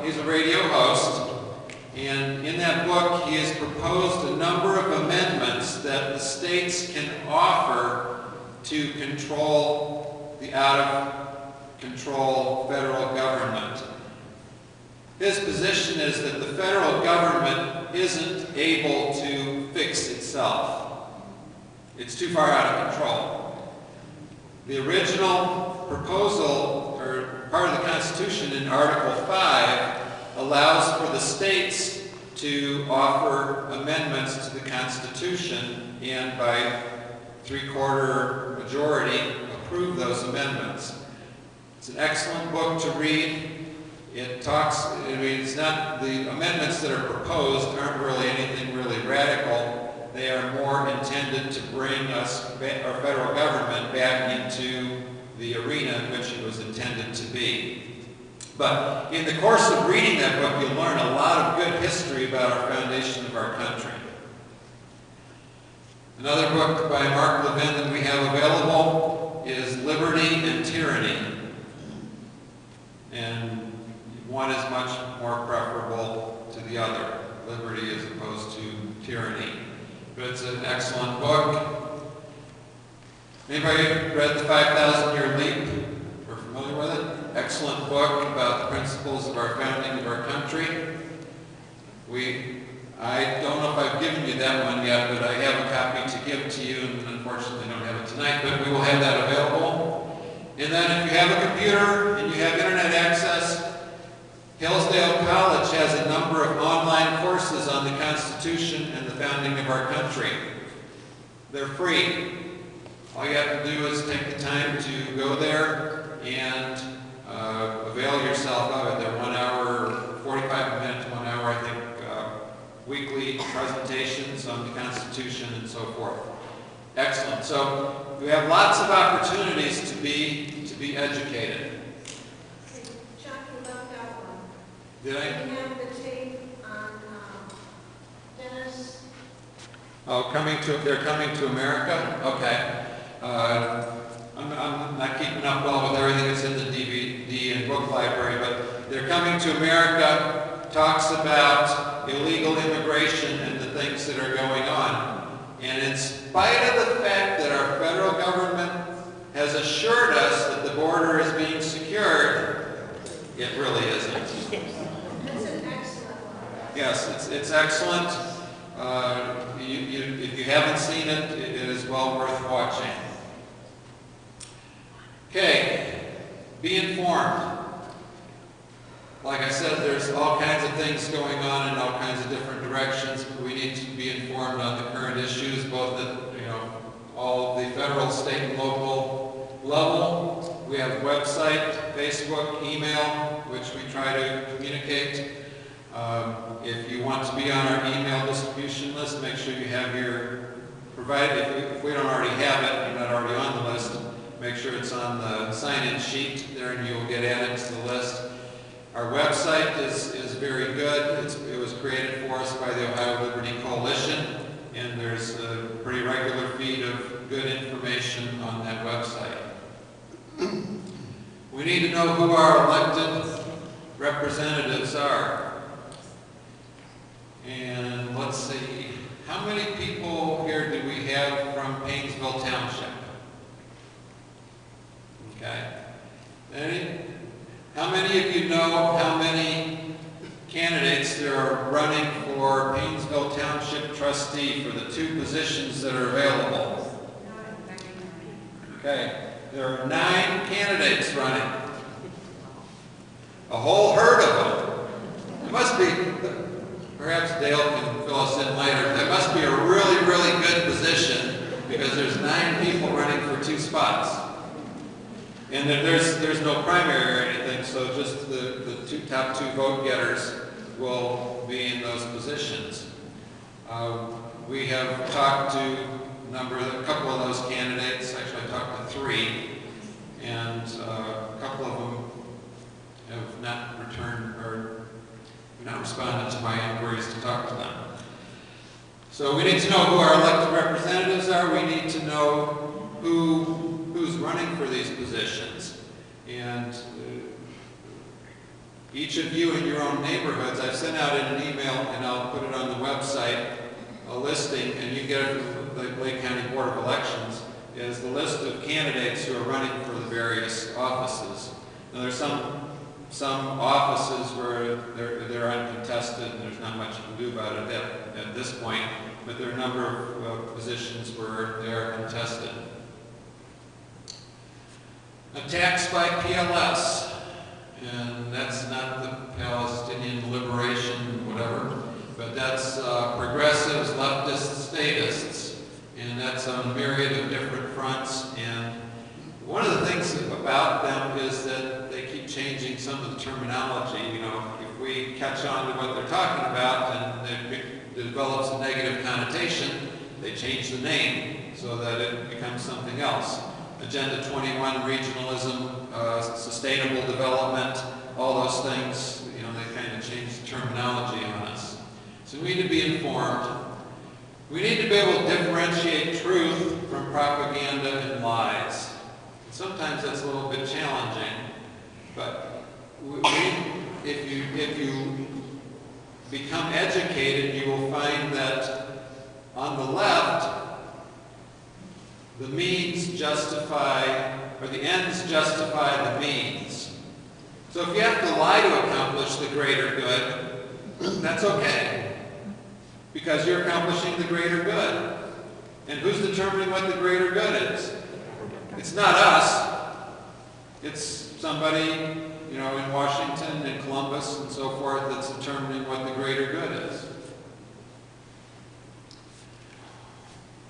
he's a radio host, and in that book he has proposed a number of amendments that the states can offer to control the out-of-control federal government. His position is that the federal government isn't able to fix itself. It's too far out of control. The original proposal, or part of the Constitution in Article 5, allows for the states to offer amendments to the Constitution and by three-quarter majority approve those amendments. It's an excellent book to read. It talks, it's not, the amendments that are proposed aren't really anything really radical. They are more intended to bring us, our federal government, back into the arena in which it was intended to be. But in the course of reading that book, you'll learn a lot of good history about our foundation of our country. Another book by Mark Levin that we have available is Liberty and Tyranny. And one is much more preferable to the other, liberty as opposed to tyranny. But it's an excellent book. Anybody read The 5,000-Year Leap? We're familiar with it? Excellent book about the principles of our founding of our country. I don't know if I've given you that one yet, but I have a copy to give to you, and unfortunately don't have it tonight, but we will have that available. And then if you have a computer and you have internet access, Hillsdale College has a number of online courses on the Constitution and the founding of our country. They're free. All you have to do is take the time to go there and avail yourself of it. They're 1 hour, 45 minutes, 1 hour, I think, weekly presentations on the Constitution and so forth. Excellent. So we have lots of opportunities to be educated. Did I? We have the tape on Dennis. Oh, they're coming to America? Okay. I'm not keeping up well with everything that's in the DVD and book library, but They're Coming to America talks about illegal immigration and the things that are going on. And in spite of the fact that our federal government has assured us that the border is being secured, it really isn't. That's an excellent one. Yes, it's excellent. If you haven't seen it, it is well worth watching. Okay, be informed. Like I said, there's all kinds of things going on in all kinds of different directions. We need to be informed on the current issues, both at all the federal, state, and local level. We have a website, Facebook, email, which we try to communicate. If you want to be on our email distribution list, make sure you have if we don't already have it, you're not already on the list, make sure it's on the sign-in sheet there and you'll get added to the list. Our website is very good. It was created for us by the Ohio Liberty Coalition, and there's a pretty regular feed of good information on that website. We need to know who our elected representatives are. And let's see, how many people here do we have from Paynesville Township? Okay. How many of you know how many candidates there are running for Paynesville Township trustee for the 2 positions that are available? Okay. There are 9 candidates running. A whole herd of them. It must be, perhaps Dale can fill us in later, that must be a really, really good position because there's 9 people running for 2 spots. And then there's no primary or anything, so just the top 2 vote getters will be in those positions. We have talked to a couple of those candidates. Actually, I talked to 3, and a couple of them have not returned or not responded to my inquiries to talk to them. So we need to know who our elected representatives are. We need to know who's running for these positions. And Each of you in your own neighborhoods, I've sent out in an email, and I'll put it on the website, a listing, and you get it from the Lake County Board of Elections, is the list of candidates who are running for the various offices. Now there's some offices where they're uncontested and there's not much you can do about it at this point, but there are a number of positions where they are contested. Attacks by PLS, and that's not the Palestinian Liberation, whatever, but that's progressives, leftists, statists, and that's on a myriad of different fronts. And one of the things about them is that they keep changing some of the terminology. You know, if we catch on to what they're talking about and it develops a negative connotation, they change the name so that it becomes something else. Agenda 21, regionalism, sustainable development, all those things, you know, they kind of change the terminology on us. So we need to be informed. We need to be able to differentiate truth from propaganda and lies. Sometimes that's a little bit challenging, but if you become educated, you will find that on the left, the means justify, or the ends justify the means. So if you have to lie to accomplish the greater good, that's okay, because you're accomplishing the greater good. And who's determining what the greater good is? It's not us. It's somebody, you know, in Washington and Columbus and so forth that's determining what the greater good is.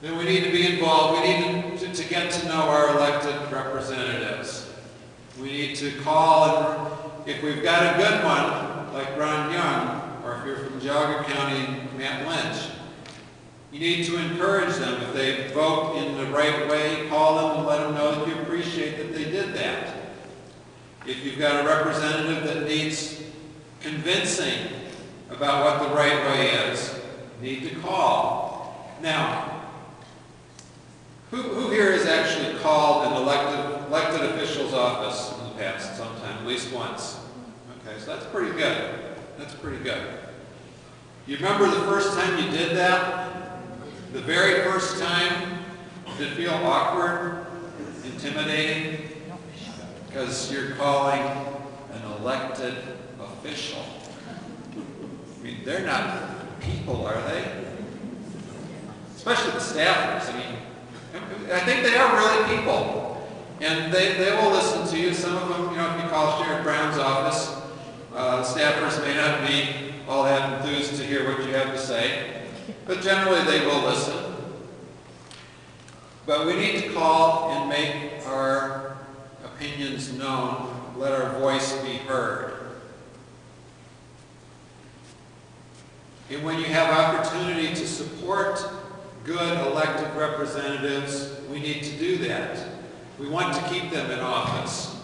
Then we need to be involved. We need to get to know our elected representatives. We need to call, and if we've got a good one, like Ron Young, or if you're from Geauga County, Matt Lynch, you need to encourage them. If they vote in the right way, call them and let them know that you appreciate that they did that. If you've got a representative that needs convincing about what the right way is, you need to call. Now, who here has actually called an elected official's office in the past sometime, at least once? Okay, so that's pretty good. That's pretty good. You remember the first time you did that? The very first time? Did it feel awkward? Intimidating? Because you're calling an elected official. I mean, they're not people, are they? Especially the staffers. I mean, I think they are really people. And they will listen to you. Some of them, you know, if you call Sheriff Brown's office, staffers may not be all that enthused to hear what you have to say, but generally they will listen. But we need to call and make our opinions known, let our voice be heard. And when you have opportunity to support good elected representatives, we need to do that. We want to keep them in office.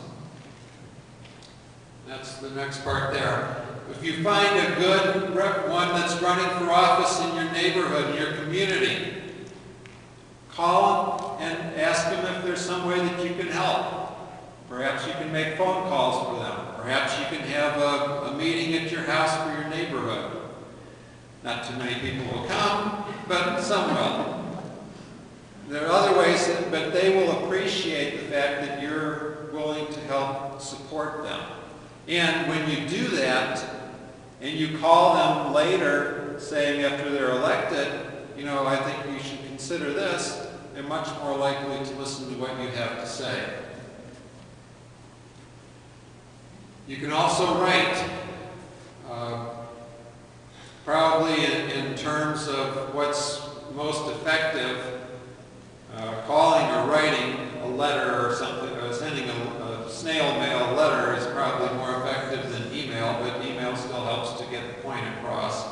That's the next part there. If you find a good one that's running for office in your neighborhood, in your community, call them and ask them if there's some way that you can help. Perhaps you can make phone calls for them. Perhaps you can have a meeting at your house for your neighborhood. Not too many people will come, but some will. There are other ways, but they will appreciate the fact that you're willing to help support them. And when you do that, and you call them later, saying after they're elected, you know, I think you should consider this, they're much more likely to listen to what you have to say. You can also write, probably in terms of what's most effective, calling or writing a letter or something, or sending a snail mail letter is probably more effective than email, but email still helps to get the point across.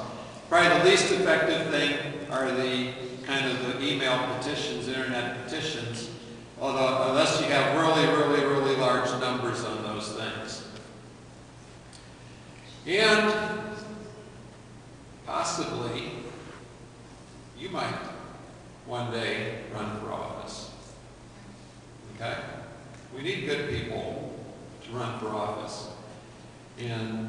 Probably the least effective thing are the kind of the email petitions, internet petitions, although unless you have really large numbers on those things. And possibly you might one day run for office. Okay? We need good people to run for office. And